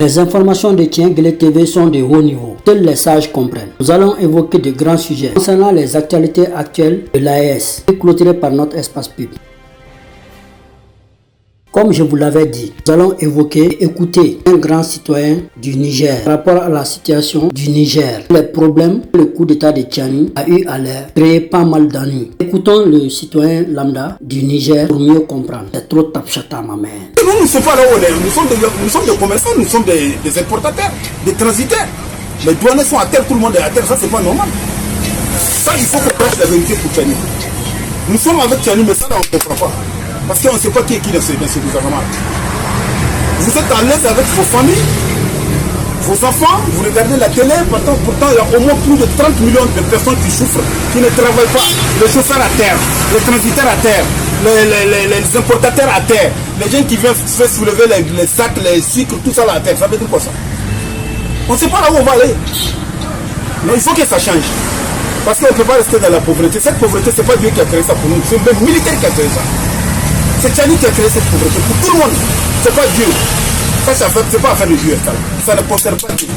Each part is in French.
Les informations de Tienguele TV sont de haut niveau. Seuls les sages comprennent. Nous allons évoquer de grands sujets concernant les actualités actuelles de l'AES et clôturées par notre espace public. Comme je vous l'avais dit, nous allons évoquer et écouter un grand citoyen du Niger par rapport à la situation du Niger. Les problèmes que le coup d'état de Tchani a eu à l'air créer pas mal d'ennuis. Écoutons le citoyen lambda du Niger pour mieux comprendre. C'est trop tapchata ma mère. Nous ne sommes pas là où on est. Nous sommes des commerçants, nous sommes des importateurs, des transitaires. Les douaniers sont à terre, tout le monde est à terre, ça c'est pas normal. Ça il faut qu'on prenne la vérité pour Tchani. Nous sommes avec Tchani, mais ça là on ne comprend pas. Parce qu'on ne sait pas qui est qui dans ce gouvernement. Vous êtes à l'aise avec vos familles, vos enfants, vous regardez la télé, pourtant il y a au moins plus de 30 millions de personnes qui souffrent, qui ne travaillent pas. Les chauffeurs à terre, les transitaires à terre, les importateurs à terre, les gens qui viennent faire soulever les sacs, les sucres, tout ça là à terre. Ça veut dire quoi ça? On ne sait pas là où on va aller. Mais il faut que ça change. Parce qu'on ne peut pas rester dans la pauvreté. Cette pauvreté, ce n'est pas Dieu qui a créé ça pour nous, c'est le militaire qui a créé ça. C'est Tchani qui a créé cette pauvreté pour tout le monde. C'est pas Dieu. Ça, c'est pas affaire de Dieu. Ça ne concerne pas Dieu.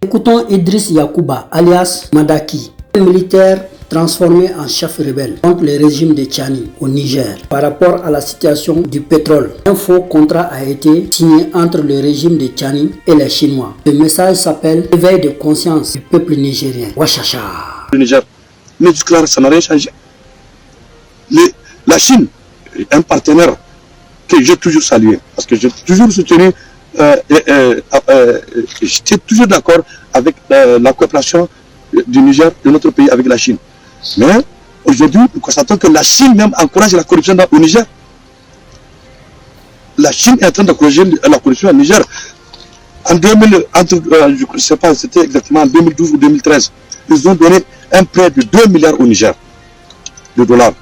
Écoutons Idriss Yakuba, alias Madaki, un militaire transformé en chef rebelle contre le régime de Tchani au Niger par rapport à la situation du pétrole. Un faux contrat a été signé entre le régime de Tchani et les Chinois. Le message s'appelle éveil de conscience du peuple nigérien. Wachacha. Le Niger, mais jusque-là, ça n'a rien changé. La Chine est un partenaire que j'ai toujours salué, parce que j'ai toujours soutenu, j'étais toujours d'accord avec la coopération du Niger, de notre pays avec la Chine. Mais aujourd'hui, nous constatons que la Chine même encourage la corruption au Niger. La Chine est en train d'encourager la corruption au Niger. En 2000, je ne sais pas, c'était exactement en 2012 ou 2013, ils ont donné un prêt de 2 milliards au Niger de dollars.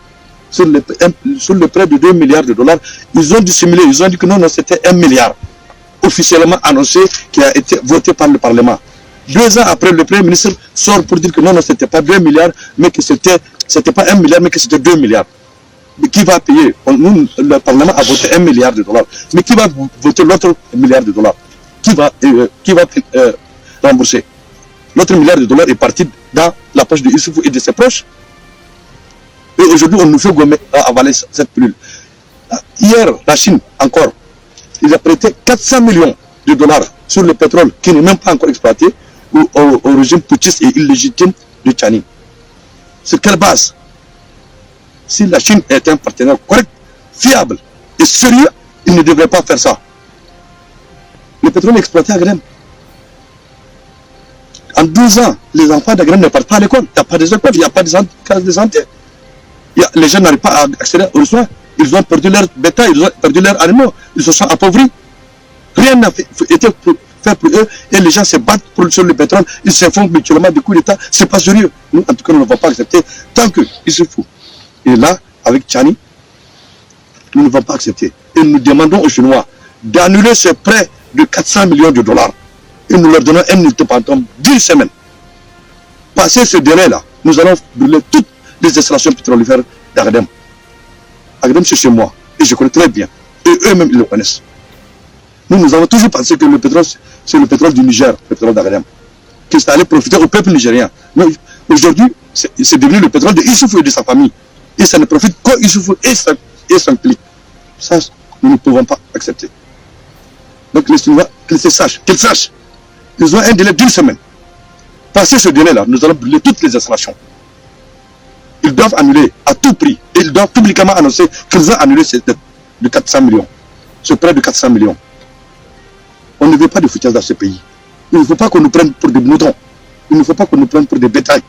Sur le prêt de 2 milliards de dollars, ils ont dissimulé, ils ont dit que non, c'était 1 milliard, officiellement annoncé, qui a été voté par le Parlement. 2 ans après, le Premier ministre sort pour dire que non, c'était pas 2 milliards, mais que c'était pas 1 milliard, mais que c'était 2 milliards. Mais qui va payer? Nous, le Parlement a voté 1 milliard de dollars. Mais qui va voter l'autre milliard de dollars? Qui va rembourser? L'autre milliard de dollars est parti dans la poche de Issoufou et de ses proches. Et aujourd'hui, on nous fait gommer à avaler cette pilule. Hier, la Chine, encore, il a prêté 400 millions de dollars sur le pétrole qui n'est même pas encore exploité au régime putschiste et illégitime de Tchani. Sur quelle base? Si la Chine est un partenaire correct, fiable et sérieux, il ne devrait pas faire ça. Le pétrole est exploité à Grême. En 12 ans, les enfants de Grême ne partent pas à l'école. Il n'y a pas des écoles, il n'y a pas des cases de santé. Les gens n'arrivent pas à accéder aux soins. Ils ont perdu leur bétail, ils ont perdu leurs animaux, ils se sont appauvris. Rien n'a été fait pour eux et les gens se battent sur le pétrole, ils se font mutuellement des coups d'État. C'est pas sérieux. Nous, en tout cas, nous ne vont pas accepter tant qu'il se fout. Et là, avec Tchani, nous ne vont pas accepter. Et nous demandons aux Chinois d'annuler ce prêt de 400 millions de dollars. Et nous leur donnons un ultimatum d'1 semaine. Passé ce délai-là, nous allons brûler toutes les installations pétrolifères d'Agadem. Agadem, c'est chez moi. Et je connais très bien. Et eux-mêmes, ils le connaissent. Nous avons toujours pensé que le pétrole, c'est le pétrole du Niger, le pétrole d'Agadem. Que ça allait profiter au peuple nigérien. Mais aujourd'hui, c'est devenu le pétrole de Issoufou et de sa famille. Et ça ne profite qu'à Issoufou et son clic. Ça, nous ne pouvons pas accepter. Donc les Chinois, qu'ils sachent. Ils ont un délai d'1 semaine. Passé ce délai-là, nous allons brûler toutes les installations. Ils doivent annuler à tout prix. Et ils doivent publiquement annoncer qu'ils ont annulé cette dette de 400 millions. Ce prêt de 400 millions. On ne veut pas de foutage dans ce pays. Il ne faut pas qu'on nous prenne pour des moutons. Il ne faut pas qu'on nous prenne pour des bétails.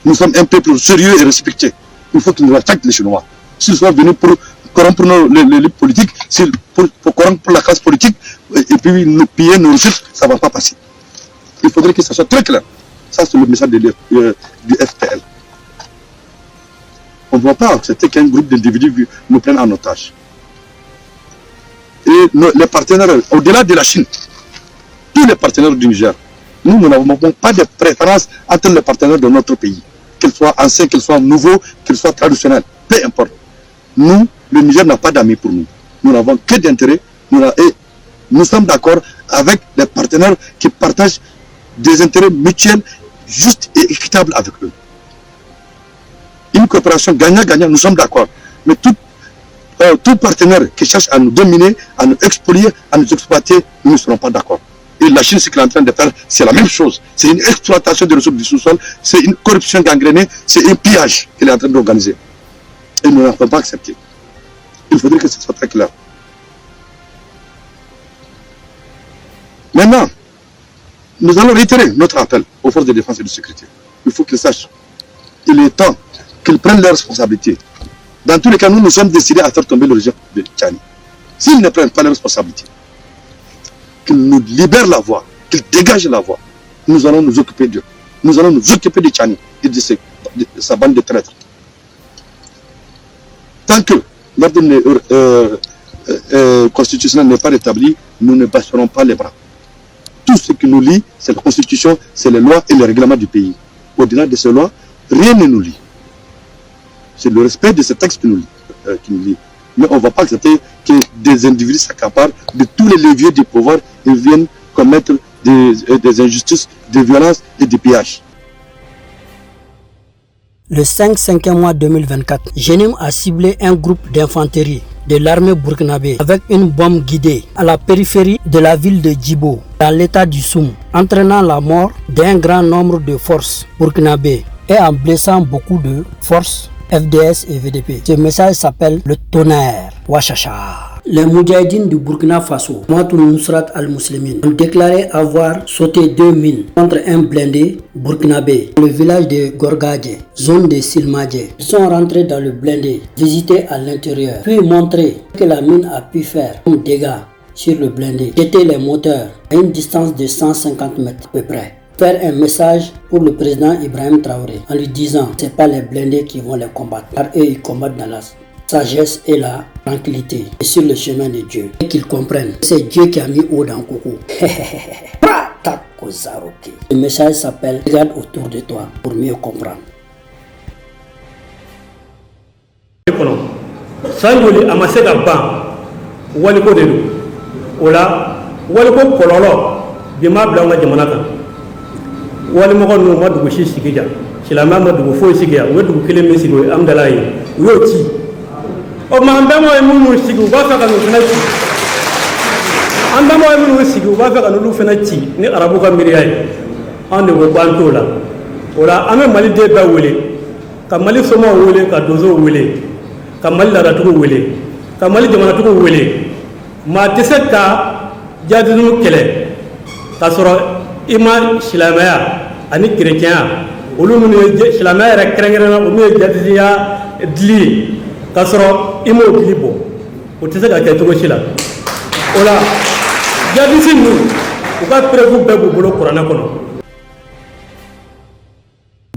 Nous sommes un peuple sérieux et respecté. Il faut qu'ils nous respectent, les Chinois. S'ils sont venus pour corrompre les politiques, pour corrompre la classe politique, et puis nous piller nos ressources, ça ne va pas passer. Il faudrait que ça soit très clair. Ça, c'est le message du FPL. On ne va pas accepter qu'un groupe d'individus nous prenne en otage. Et les partenaires, au-delà de la Chine, tous les partenaires du Niger, nous n'avons pas de préférence entre les partenaires de notre pays, qu'ils soient anciens, qu'ils soient nouveaux, qu'ils soient traditionnels, peu importe. Nous, le Niger n'a pas d'amis pour nous. Nous n'avons que d'intérêt Nous sommes d'accord avec les partenaires qui partagent des intérêts mutuels justes et équitables avec eux. Une coopération gagnant-gagnant, nous sommes d'accord. Mais tout partenaire qui cherche à nous dominer, à nous expolier, à nous exploiter, nous ne serons pas d'accord. Et la Chine, ce qu'elle est en train de faire, c'est la même chose. C'est une exploitation des ressources du sous-sol, c'est une corruption gangrénée, c'est un pillage qu'elle est en train d'organiser. Et nous ne pouvons pas accepter. Il faudrait que ce soit très clair. Maintenant, nous allons réitérer notre appel aux forces de défense et de sécurité. Il faut qu'ils sachent. Il est temps qu'ils prennent leurs responsabilités. Dans tous les cas, nous sommes décidés à faire tomber le régime de Tchani. S'ils ne prennent pas leurs responsabilités, qu'ils nous libèrent la voie, qu'ils dégagent la voie, nous allons nous occuper d'eux. Nous allons nous occuper de Tchani et de sa bande de traîtres. Tant que l'ordre constitutionnel n'est pas rétabli, nous ne baisserons pas les bras. Tout ce qui nous lie, c'est la Constitution, c'est les lois et les règlements du pays. Au-delà de ces lois, rien ne nous lie. C'est le respect de ces textes qui nous lie. Mais on ne va pas accepter que des individus s'accaparent de tous les leviers du pouvoir et viennent commettre des injustices, des violences et des pillages. Le 5e mois 2024, Jenim a ciblé un groupe d'infanterie de l'armée burkinabé avec une bombe guidée à la périphérie de la ville de Djibo, dans l'état du Soum, entraînant la mort d'un grand nombre de forces burkinabées et en blessant beaucoup de forces FDS et VDP. Ce message s'appelle le tonnerre. Wachacha. Les Moudjahidines du Burkina Faso, Moatul Nusrat al-Muslimin, ont déclaré avoir sauté 2 mines contre un blindé burkinabé dans le village de Gorgadje, zone de Silmadje. Ils sont rentrés dans le blindé, visités à l'intérieur, puis montré que la mine a pu faire comme dégâts sur le blindé, jeter les moteurs à une distance de 150 mètres à peu près. Faire un message pour le président Ibrahim Traoré en lui disant c'est pas les blindés qui vont les combattre, car eux ils combattent dans la sagesse et la tranquillité et sur le chemin de Dieu, et qu'ils comprennent c'est Dieu qui a mis eau dans Coco. Le message s'appelle regarde autour de toi pour mieux comprendre. Sangoli amase ka ban waliko de do ola waliko kololo bima bla nga jamana kan walimo ko no madugo shi sigija silama madugo fo sigiya wedugo kele mesigo amdala yi yo ti o ma ndamo e munu sigu ba fa kanu fenati andamo e munu sigu ba fa kanu lu fenati ni arabu ka miriya ande go bantola ola ame mali de ba wele ka mali soma wele ka dozo wele ka mali la ratugo wele ka mali jamana tugo wele ma tiseka jadunu kele ka soro ima silamaya ani chrétien olu mun silamaya ra krengena o me jadiya dli ka soro imo dlibo o tiseka ka tugo sila ola jadisi nu o ka preuve be bo bolo qur'ana kono.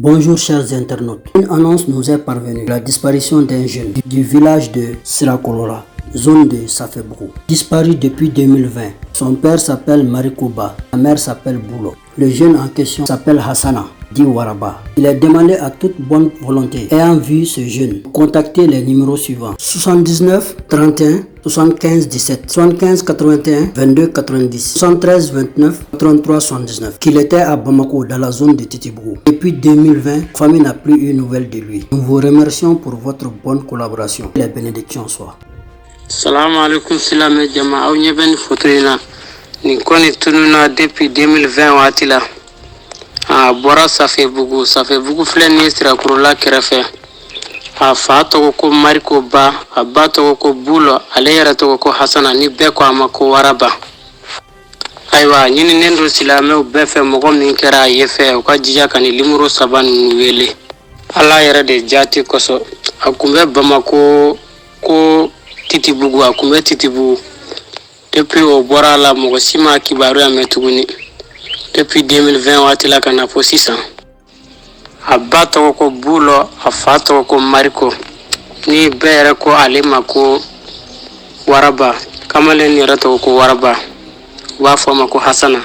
Bonjour chers internautes, une annonce nous est parvenue, la disparition d'un jeune du village de Sirakolora, zone de Safebrou, disparu depuis 2020. Son père s'appelle Marikouba, sa mère s'appelle Boulo. Le jeune en question s'appelle Hassana, dit Waraba. Il est demandé à toute bonne volonté ayant vu ce jeune contacter les numéros suivants: 79 31 75 17 75 81 22 90 73 29 33 79. Qu'il était à Bamako dans la zone de Titibrou. Depuis 2020, la famille n'a plus eu nouvelle de lui. Nous vous remercions pour votre bonne collaboration. Les bénédictions soient. Salam alaikum silame jama aw nyeben fotoina ni koni tununa depuis 2020 watila bora safe bugu fleni sira kurula kerefe fa to ko mariko ba ba to ko bulo alera to ko hasana ni be ko amako waraba aywa nyini nendo silame o befe mo ko min kera yefe ko jija kan limuro saban wele ala yara de jati koso akumbe bamako ko titibugu akumbe titibu depuis au bora la mo sima kibaru ya metuguni depuis 2020 watila kana po 600 abato ko bulo afato ko mariko ni bere ko alima ko waraba kamale ni rato ko waraba wa foma ko hasana.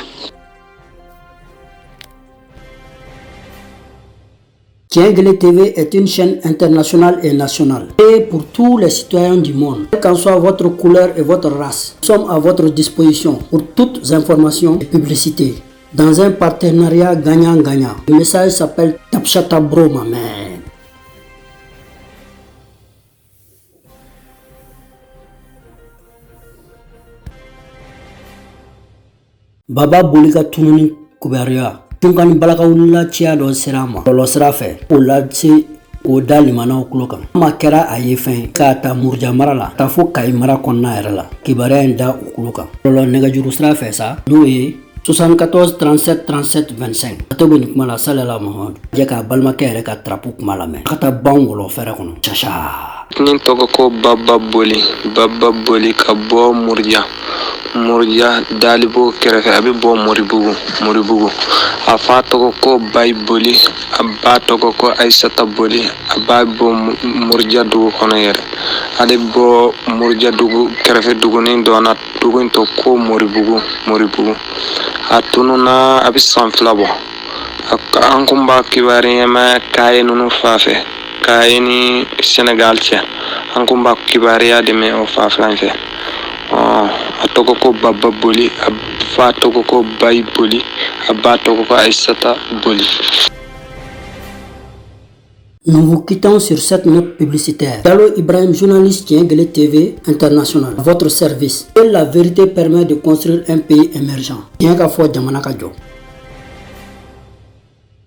Tiengele TV est une chaîne internationale et nationale. Et pour tous les citoyens du monde, quelle qu'en soit votre couleur et votre race, nous sommes à votre disposition pour toutes informations et publicités. Dans un partenariat gagnant-gagnant. Le message s'appelle Tapchata Bro, ma man. Baba Bolika Tununi Kuberia. Tunkani Balaka Wula Chia do Serama. Lolo Serafe. Oladse Oda Limana Okloka. Makera Ayefen. Kata Murja Marala. Tafo Kaimara Kona Erala. Kibaria Nda Okloka. Lolo Negajuru Serafe sa. Loué 74 37 37 25. Atobe Nikmala Salela Mahod. Jeka Balmake Reka Trapuk Malame. Kata Bangolo Ferrakono. Chacha. Nin togo ko Baba Boli ka bo Murja dalibo kerefe abi bo Moribugu afa togo ko Bay Boli abba togo ko Aisata Boli abba bo Murja dugu kono yere ade bo Murja dugu kerefe dugu nin dona dugu into ko Moribugu atununa abi sanflabo ankumba kibari ma kaye nunu fafe kaini Senegal che ankumba kibaria de me o fa flanfe atoko ko Baba Boli afa toko ko Bay Boli abba toko ko Aisata Boli. Nous vous quittons sur cette note publicitaire. Dalo Ibrahim, journaliste Tiengele TV International, à votre service. Et la vérité permet de construire un pays émergent. Bien qu'à fois Djamanaka Jo.